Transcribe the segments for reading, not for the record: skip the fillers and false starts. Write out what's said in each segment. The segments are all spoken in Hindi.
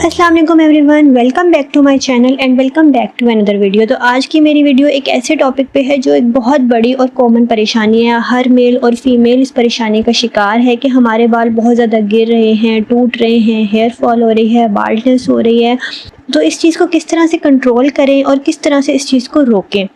अस्सलाम वालेकुम everyone, welcome back to my channel and welcome back to another video. तो आज की मेरी वीडियो एक ऐसे टॉपिक पे है जो एक बहुत बड़ी और कॉमन परेशानी है। हर मेल और फीमेल इस परेशानी का शिकार है कि हमारे बाल बहुत ज़्यादा गिर रहे हैं, टूट रहे हैं, हेयर फॉल हो रही है, बाल्डनेस हो रही है। तो इस चीज़ को किस तरह से कंट्रोल करें और किस तरह से इस चीज़ को रोकें।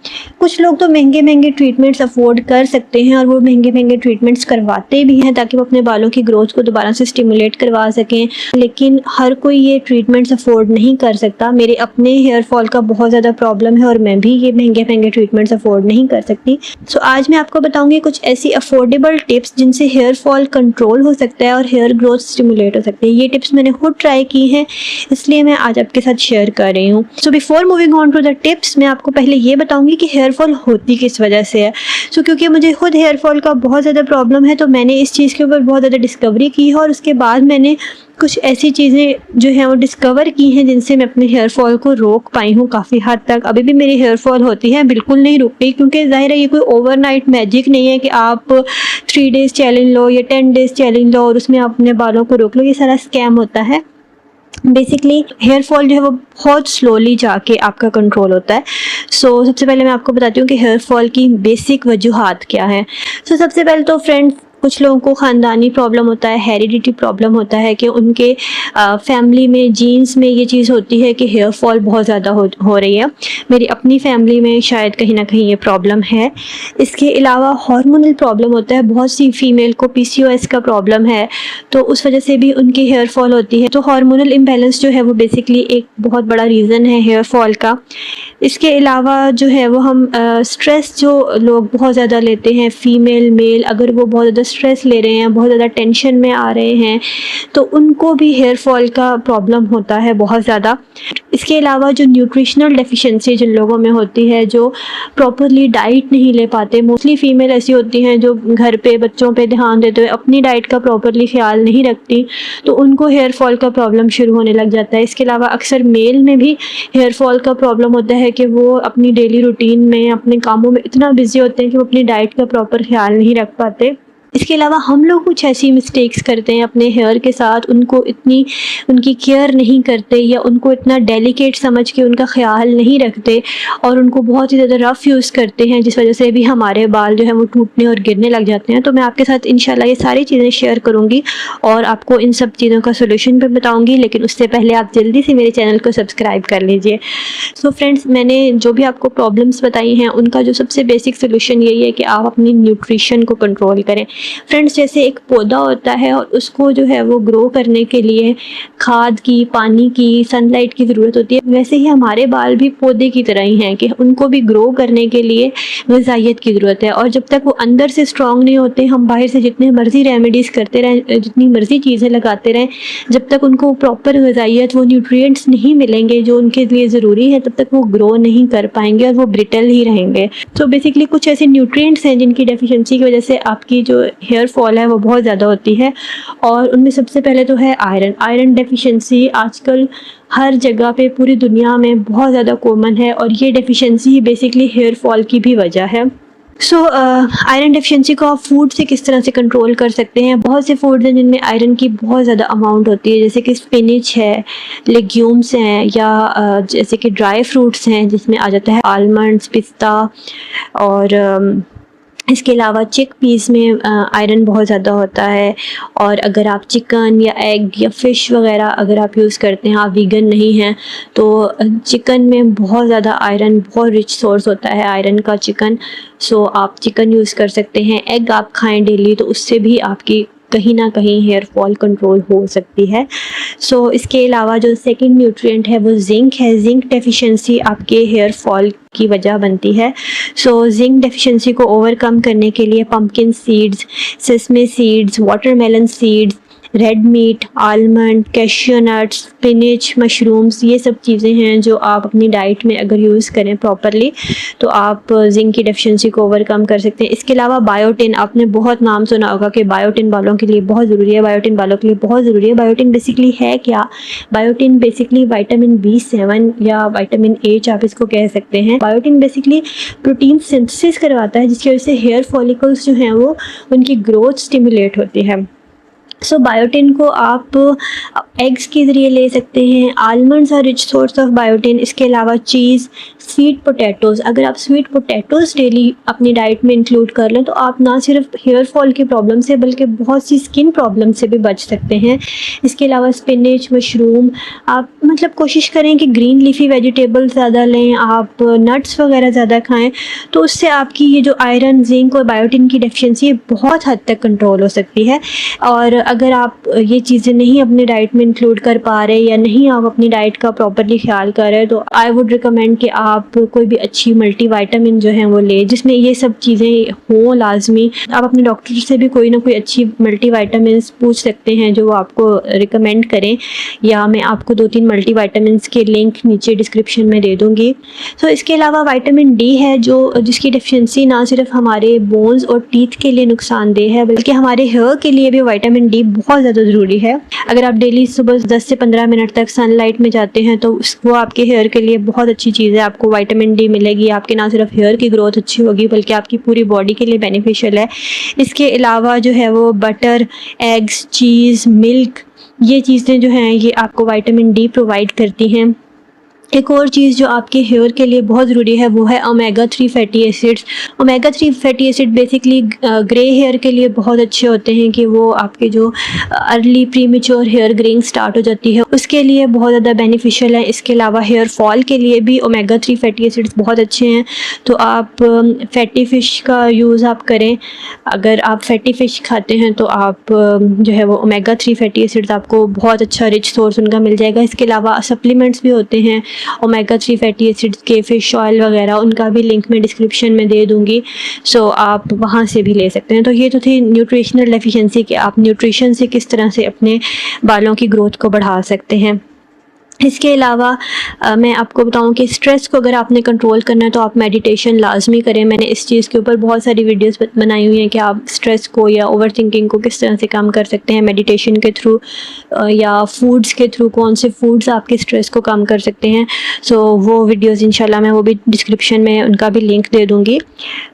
कुछ लोग तो महंगे महंगे ट्रीटमेंट्स अफोर्ड कर सकते हैं और वो महंगे महंगे ट्रीटमेंट्स करवाते भी हैं ताकि वो अपने बालों की ग्रोथ को दोबारा से स्टिमुलेट करवा सकें, लेकिन हर कोई ये ट्रीटमेंट्स अफोर्ड नहीं कर सकता। मेरे अपने हेयर फॉल का बहुत ज़्यादा प्रॉब्लम है और मैं भी ये महंगे महंगे ट्रीटमेंट्स अफोर्ड नहीं कर सकती। सो आज मैं आपको बताऊँगी कुछ ऐसी अफोर्डेबल टिप्स जिनसे हेयर फॉल कंट्रोल हो सकता है और हेयर ग्रोथ स्टिमुलेट हो सकती है। ये टिप्स मैंने खुद ट्राई की हैं, इसलिए मैं आज आपके साथ शेयर कर रही हूँ। So before moving on to the tips, मैं आपको पहले ये बताऊंगी कि हेयर फॉल होती किस वजह से है। सो क्योंकि मुझे खुद हेयर फॉल का बहुत ज़्यादा प्रॉब्लम है, तो मैंने इस चीज़ के ऊपर बहुत ज़्यादा डिस्कवरी की है और उसके बाद मैंने कुछ ऐसी चीज़ें जो हैं वो डिस्कवर की हैं जिनसे मैं अपने हेयर फॉल को रोक पाई हूँ काफ़ी हद तक। अभी भी मेरी हेयर फॉल होती है, बिल्कुल नहीं रुकती, क्योंकि ज़ाहिर है ये कोई ओवरनाइट मैजिक नहीं है कि आप 3 डेज़ चैलेंज लो या 10 डेज़ चैलेंज लो और उसमें अपने बालों को रोक लो। ये सारा स्कैम होता है। बेसिकली हेयर फॉल जो है वो बहुत स्लोली जाके आपका कंट्रोल होता है। सो सबसे पहले मैं आपको बताती हूँ कि हेयर फॉल की बेसिक वजूहात क्या है। सो सबसे पहले तो फ्रेंड्स, कुछ लोगों को ख़ानदानी प्रॉब्लम होता है, हेरिडिटी प्रॉब्लम होता है कि उनके फैमिली में, जीन्स में ये चीज़ होती है कि हेयर फॉल बहुत ज़्यादा हो रही है। मेरी अपनी फैमिली में शायद कहीं ना कहीं ये प्रॉब्लम है। इसके अलावा हार्मोनल प्रॉब्लम होता है, बहुत सी फीमेल को PCOS का प्रॉब्लम है, तो उस वजह से भी उनकी हेयर फॉल होती है। तो हार्मोनल इम्बैलेंस जो है वो बेसिकली एक बहुत बड़ा रीज़न है हेयर फॉल का। इसके अलावा जो है वो हम स्ट्रेस जो लोग बहुत ज़्यादा लेते हैं, फीमेल मेल, अगर वो बहुत ज़्यादा स्ट्रेस ले रहे हैं, बहुत ज़्यादा टेंशन में आ रहे हैं, तो उनको भी हेयर फॉल का प्रॉब्लम होता है बहुत ज़्यादा। इसके अलावा जो न्यूट्रिशनल डेफिशिएंसी जिन लोगों में होती है, जो प्रॉपरली डाइट नहीं ले पाते, मोस्टली फीमेल ऐसी होती हैं जो घर पे बच्चों पे ध्यान देते हुए अपनी डाइट का प्रॉपरली ख्याल नहीं रखती, तो उनको हेयर फॉल का प्रॉब्लम शुरू होने लग जाता है। इसके अलावा अक्सर मेल में भी हेयर फॉल का प्रॉब्लम होता है कि वो अपनी डेली रूटीन में, अपने कामों में इतना बिजी होते हैं कि वो अपनी डाइट का प्रॉपर ख्याल नहीं रख पाते। इसके अलावा हम लोग कुछ ऐसी मिस्टेक्स करते हैं अपने हेयर के साथ, उनको इतनी उनकी केयर नहीं करते या उनको इतना डेलिकेट समझ के उनका ख्याल नहीं रखते और उनको बहुत ही ज़्यादा रफ़ यूज़ करते हैं, जिस वजह से भी हमारे बाल जो है वो टूटने और गिरने लग जाते हैं। तो मैं आपके साथ इंशाल्लाह ये सारी चीज़ें शेयर करूँगी और आपको इन सब चीज़ों का सोल्यूशन भी बताऊँगी, लेकिन उससे पहले आप जल्दी से मेरे चैनल को सब्सक्राइब कर लीजिए। सो फ्रेंड्स, मैंने जो भी आपको प्रॉब्लम्स बताई हैं उनका जो सबसे बेसिक सोल्यूशन यही है कि आप अपनी न्यूट्रिशन को कंट्रोल करें। फ्रेंड्स, जैसे एक पौधा होता है और उसको जो है वो ग्रो करने के लिए खाद की, पानी की, सनलाइट की ज़रूरत होती है, वैसे ही हमारे बाल भी पौधे की तरह ही हैं कि उनको भी ग्रो करने के लिए ग़िज़ाइयत की ज़रूरत है। और जब तक वो अंदर से स्ट्रॉन्ग नहीं होते, हम बाहर से जितने मर्ज़ी रेमेडीज़ करते रहें, जितनी मर्ज़ी चीज़ें लगाते रहें, जब तक उनको प्रॉपर ग़िज़ाइयत, वो न्यूट्रिएंट्स नहीं मिलेंगे जो उनके लिए ज़रूरी है, तब तक वो ग्रो नहीं कर पाएंगे और वो ब्रिटल ही रहेंगे। तो बेसिकली कुछ ऐसे न्यूट्रिएंट्स हैं जिनकी डेफिशिएंसी की वजह से आपकी जो हेयर फॉल है वो बहुत ज़्यादा होती है, और उनमें सबसे पहले तो है आयरन। आयरन डेफिशिएंसी आजकल हर जगह पे पूरी दुनिया में बहुत ज़्यादा कॉमन है और ये डेफिशिएंसी ही बेसिकली हेयर फॉल की भी वजह है। सो आयरन डेफिशिएंसी को आप फूड से किस तरह से कंट्रोल कर सकते हैं। बहुत से फूड्स हैं जिनमें आयरन की बहुत ज़्यादा अमाउंट होती है, जैसे कि स्पिनिच है, लेग्यूम्स हैं, या जैसे कि ड्राई फ्रूट्स हैं जिसमें आ जाता है आलमंड्स, पिस्ता, और इसके अलावा चिक पीस में आयरन बहुत ज़्यादा होता है। और अगर आप चिकन या एग या फ़िश वगैरह अगर आप यूज़ करते हैं, आप वीगन नहीं हैं, तो चिकन में बहुत ज़्यादा आयरन, बहुत रिच सोर्स होता है आयरन का चिकन। सो आप चिकन यूज़ कर सकते हैं। एग आप खाएं डेली, तो उससे भी आपकी कहीं ना कहीं हेयर फॉल कंट्रोल हो सकती है। सो इसके अलावा जो सेकंड न्यूट्रिएंट है वो जिंक है। जिंक डेफिशिएंसी आपके हेयर फॉल की वजह बनती है। सो जिंक डेफिशिएंसी को ओवरकम करने के लिए pumpkin seeds, sesame seeds, watermelon seeds, red meat, almond, cashew nuts, spinach, mushrooms, ये सब चीज़ें हैं जो आप अपनी डाइट में अगर यूज़ करें प्रॉपरली तो आप जिंक की डेफिशिएंसी को ओवरकम कर सकते हैं। इसके अलावा बायोटिन, आपने बहुत नाम सुना होगा कि बायोटिन बालों के लिए बहुत ज़रूरी है, बायोटिन बालों के लिए बहुत ज़रूरी है। बायोटिन बेसिकली है क्या? बायोटिन बेसिकली विटामिन B7 या विटामिन H आप इसको कह सकते हैं। बायोटिन बेसिकली प्रोटीन सिंथेसिस करवाता है, जिसकी वजह से हेयर फॉलिकल्स जो हैं वो उनकी ग्रोथ स्टिमुलेट होती है। सो बायोटिन को आप एग्स के ज़रिए ले सकते हैं। Almonds are rich source of biotin. इसके अलावा चीज़, स्वीट पोटैटोज़, अगर आप स्वीट पोटैटोज़ डेली अपनी डाइट में इंक्लूड कर लें तो आप ना सिर्फ हेयर फॉल की प्रॉब्लम से बल्कि बहुत सी स्किन प्रॉब्लम से भी बच सकते हैं। इसके अलावा स्पिनच, मशरूम, आप मतलब कोशिश करें कि ग्रीन लीफी वेजिटेबल्स ज़्यादा लें, आप नट्स वगैरह ज़्यादा खाएं, तो उससे आपकी ये जो आयरन, जिंक और बायोटिन की डेफिशिएंसी बहुत हद तक कंट्रोल हो सकती है। और अगर आप ये चीज़ें नहीं अपनी डाइट में इंक्लूड कर पा रहे या नहीं आप अपनी डाइट का प्रॉपरली ख्याल कर रहे तो आई वुड रिकमेंड कि आप कोई भी अच्छी मल्टीविटामिन जो है वो लें जिसमें ये सब चीज़ें हों लाजमी। आप अपने डॉक्टर से भी कोई ना कोई अच्छी मल्टीविटामिन पूछ सकते हैं जो वो आपको रिकमेंड करें, या मैं आपको 2-3 मल्टीविटामिन के लिंक नीचे डिस्क्रिप्शन में दे दूँगी। तो इसके अलावा विटामिन डी है जो जिसकी डेफिशिएंसी ना सिर्फ हमारे बोन्स और टीथ के लिए नुकसानदेह है बल्कि हमारे हेयर के लिए भी विटामिन डी बहुत ज़्यादा ज़रूरी है। अगर आप डेली सुबह 10 से 15 मिनट तक सनलाइट में जाते हैं तो वो आपके हेयर के लिए बहुत अच्छी चीज़ है। आपको विटामिन डी मिलेगी, आपके ना सिर्फ हेयर की ग्रोथ अच्छी होगी बल्कि आपकी पूरी बॉडी के लिए बेनिफिशियल है। इसके अलावा जो है वो बटर, एग्स, चीज़, मिल्क, ये चीज़ें जो हैं ये आपको विटामिन डी प्रोवाइड करती हैं। एक और चीज़ जो आपके हेयर के लिए बहुत ज़रूरी है वो है omega 3 fatty acids. Omega 3 fatty acid basically grey hair के लिए बहुत अच्छे होते हैं कि वो आपके जो early premature hair greying start हो जाती है उसके लिए बहुत ज़्यादा बेनिफिशियल है। इसके अलावा हेयर फॉल के लिए भी ओमेगा 3 फैटी एसिड्स बहुत अच्छे हैं। तो आप फैटी फ़िश का यूज़ आप करें। अगर आप फैटी फ़िश खाते हैं तो आप जो है वो ओमेगा 3 फैटी एसिड्स आपको बहुत अच्छा रिच सोर्स उनका मिल जाएगा। इसके अलावा सप्लीमेंट्स भी होते हैं ओमेगा 3 फैटी एसिड्स के, फ़िश ऑयल वगैरह, उनका भी लिंक मैं डिस्क्रिप्शन में दे दूँगी, सो आप वहाँ से भी ले सकते हैं। तो ये तो थी न्यूट्रिशनल डेफिशिएंसी कि आप न्यूट्रिशन से किस तरह से अपने बालों की ग्रोथ को बढ़ा सकते हैं। इसके अलावा मैं आपको बताऊं कि स्ट्रेस को अगर आपने कंट्रोल करना है तो आप मेडिटेशन लाजमी करें। मैंने इस चीज़ के ऊपर बहुत सारी वीडियोस बनाई हुई हैं कि आप स्ट्रेस को या ओवरथिंकिंग को किस तरह से कम कर सकते हैं मेडिटेशन के थ्रू या फूड्स के थ्रू, कौन से फूड्स आपके स्ट्रेस को कम कर सकते हैं। सो वो वीडियोज़ इंशाल्लाह मैं वो भी डिस्क्रिप्शन में उनका भी लिंक दे दूँगी।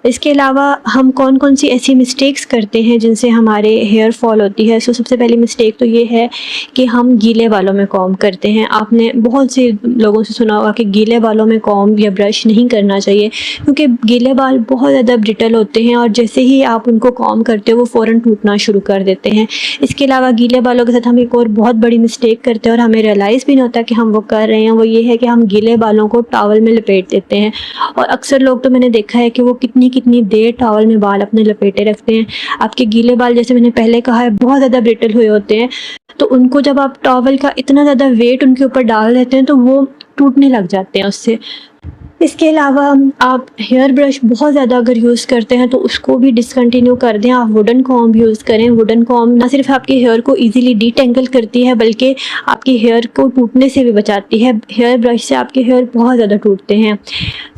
इसके अलावा हम कौन कौन सी ऐसी मिस्टेक्स करते हैं जिनसे हमारे हेयर फॉल होती है। सो सबसे पहली मिस्टेक तो ये है कि हम गीले बालों में कॉम्ब करते हैं। आपने बहुत से लोगों से सुना होगा कि गीले बालों में कॉम्ब या ब्रश नहीं करना चाहिए क्योंकि गीले बाल बहुत ज़्यादा ब्रिटल होते हैं और जैसे ही आप उनको कॉम्ब करते हो वो फ़ौरन टूटना शुरू कर देते हैं। इसके अलावा गीले बालों के साथ हम एक और बहुत बड़ी मिस्टेक करते हैं और हमें रियलाइज़ भी नहीं होता कि हम वो कर रहे हैं, वो ये है कि हम गीले बालों को टॉवल में लपेट देते हैं। और अक्सर लोग तो मैंने देखा है कि वो कितनी कितनी देर टॉवल में बाल अपने लपेटे रखते हैं। आपके गीले बाल, जैसे मैंने पहले कहा है, बहुत ज़्यादा ब्रिटल हुए होते हैं, तो उनको जब आप टॉवल का इतना ज़्यादा वेट उनके ऊपर डाल देते हैं तो वो टूटने लग जाते हैं उससे। इसके अलावा आप हेयर ब्रश बहुत ज़्यादा अगर यूज़ करते हैं तो उसको भी डिसकंटिन्यू कर दें। आप वुडन कॉम्ब यूज़ करें। वुडन कॉम्ब ना सिर्फ आपके हेयर को इजीली डीटेंगल करती है बल्कि आपके हेयर को टूटने से भी बचाती है। हेयर ब्रश से आपके हेयर बहुत ज़्यादा टूटते हैं।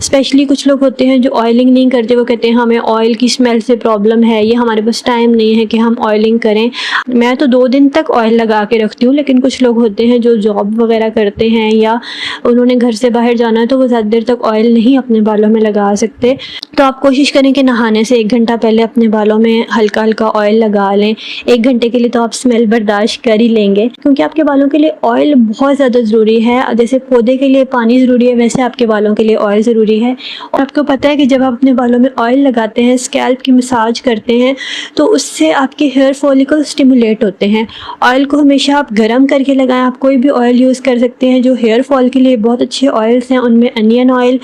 स्पेशली कुछ लोग होते हैं जो ऑयलिंग नहीं करते, वो कहते हैं हमें ऑयल की स्मेल से प्रॉब्लम है, ये हमारे पास टाइम नहीं है कि हम ऑयलिंग करें। मैं तो 2 दिन तक ऑयल लगा के रखती हूँ, लेकिन कुछ लोग होते हैं जो जॉब वगैरह करते हैं या उन्होंने घर से बाहर जाना है तो वो ज़्यादा देर तक ऑयल नहीं अपने बालों में लगा सकते। तो आप कोशिश करें कि नहाने से 1 घंटा पहले अपने बालों में हल्का हल्का ऑयल लगा लें। 1 घंटे के लिए तो आप स्मेल बर्दाश्त कर ही लेंगे क्योंकि आपके बालों के लिए ऑयल बहुत ज़्यादा ज़रूरी है। जैसे पौधे के लिए पानी ज़रूरी है वैसे आपके बालों के लिए ऑयल ज़रूरी है। और आपको पता है कि जब आप अपने बालों में ऑयल लगाते हैं, स्कैल्प की मसाज करते हैं, तो उससे आपके हेयर फॉलिकल स्टिमुलेट होते हैं। ऑयल को हमेशा आप गर्म करके लगाएं। आप कोई भी ऑयल यूज़ कर सकते हैं जो हेयर फॉल के लिए बहुत अच्छे ऑयल्स हैं। उनमें onion oil,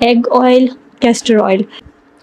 egg oil, castor oil,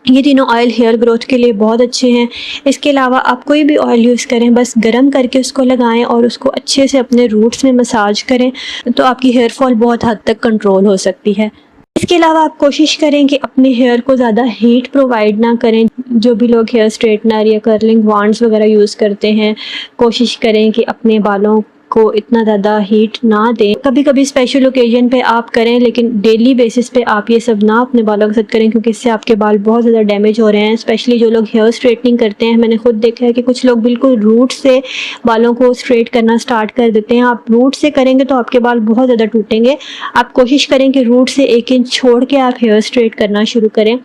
ये तीनों ऑयल हेयर ग्रोथ के लिए बहुत अच्छे हैं। इसके अलावा आप कोई भी ऑयल यूज़ करें, बस गर्म करके उसको लगाएं और उसको अच्छे से अपने रूट्स में मसाज करें तो आपकी हेयर फॉल बहुत हद तक कंट्रोल हो सकती है। इसके अलावा आप कोशिश करें कि अपने हेयर को ज़्यादा हीट प्रोवाइड ना करें। जो भी लोग हेयर स्ट्रेटनर या कर्लिंग वांड्स वगैरह यूज़ करते हैं, कोशिश करें कि अपने बालों को इतना ज़्यादा हीट ना दें। कभी कभी स्पेशल ओकेजन पे आप करें, लेकिन डेली बेसिस पे आप ये सब ना अपने बालों के साथ करें क्योंकि इससे आपके बाल बहुत ज़्यादा डैमेज हो रहे हैं। स्पेशली जो लोग हेयर स्ट्रेटनिंग करते हैं, मैंने खुद देखा है कि कुछ लोग बिल्कुल रूट से बालों को स्ट्रेट करना स्टार्ट कर देते हैं। आप रूट से करेंगे तो आपके बाल बहुत ज़्यादा टूटेंगे। आप कोशिश करें कि रूट से 1 इंच छोड़ के आप हेयर स्ट्रेट करना शुरू करें,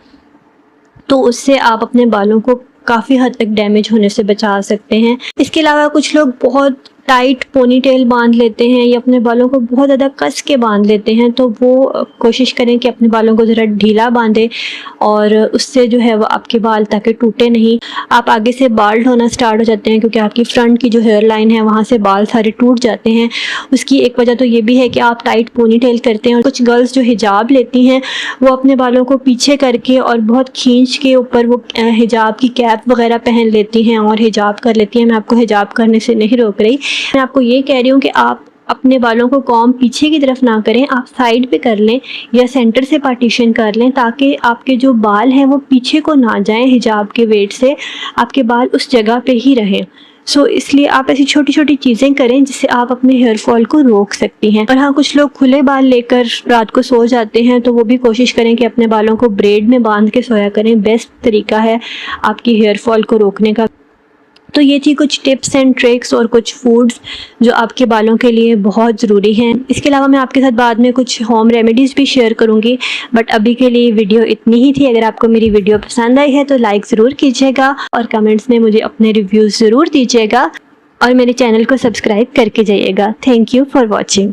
तो उससे आप अपने बालों को काफ़ी हद तक डैमेज होने से बचा सकते हैं। इसके अलावा कुछ लोग बहुत टाइट पोनीटेल बांध लेते हैं या अपने बालों को बहुत ज़्यादा कस के बांध लेते हैं, तो वो कोशिश करें कि अपने बालों को ज़रा ढीला बांधें और उससे जो है वो आपके बाल ताकि टूटे नहीं। आप आगे से बाल होना स्टार्ट हो जाते हैं क्योंकि आपकी फ्रंट की जो हेयर लाइन है वहाँ से बाल सारे टूट जाते हैं। उसकी एक वजह तो ये भी है कि आप टाइट पोनीटेल करते हैं। और कुछ गर्ल्स जो हिजाब लेती हैं वो अपने बालों को पीछे करके और बहुत खींच के ऊपर वो हिजाब की कैप वगैरह पहन लेती हैं और हिजाब कर लेती हैं। मैं आपको हिजाब करने से नहीं रोक रही, मैं आपको ये कह रही हूँ कि आप अपने बालों को कॉम्ब पीछे की तरफ ना करें, आप साइड पे कर लें या सेंटर से पार्टीशन कर लें ताकि आपके जो बाल हैं वो पीछे को ना जाएं। हिजाब के वेट से आपके बाल उस जगह पे ही रहें। इसलिए आप ऐसी छोटी छोटी चीज़ें करें जिससे आप अपने हेयर फॉल को रोक सकती हैं। और हाँ, कुछ लोग खुले बाल लेकर रात को सो जाते हैं, तो वो भी कोशिश करें कि अपने बालों को ब्रेड में बांध के सोया करें। बेस्ट तरीका है आपकी हेयर फॉल को रोकने का। तो ये थी कुछ टिप्स एंड ट्रिक्स और कुछ फूड्स जो आपके बालों के लिए बहुत ज़रूरी हैं। इसके अलावा मैं आपके साथ बाद में कुछ होम रेमेडीज़ भी शेयर करूँगी, बट अभी के लिए वीडियो इतनी ही थी। अगर आपको मेरी वीडियो पसंद आई है तो लाइक ज़रूर कीजिएगा और कमेंट्स में मुझे अपने रिव्यूज़ ज़रूर दीजिएगा और मेरे चैनल को सब्सक्राइब करके जाइएगा। Thank you for watching.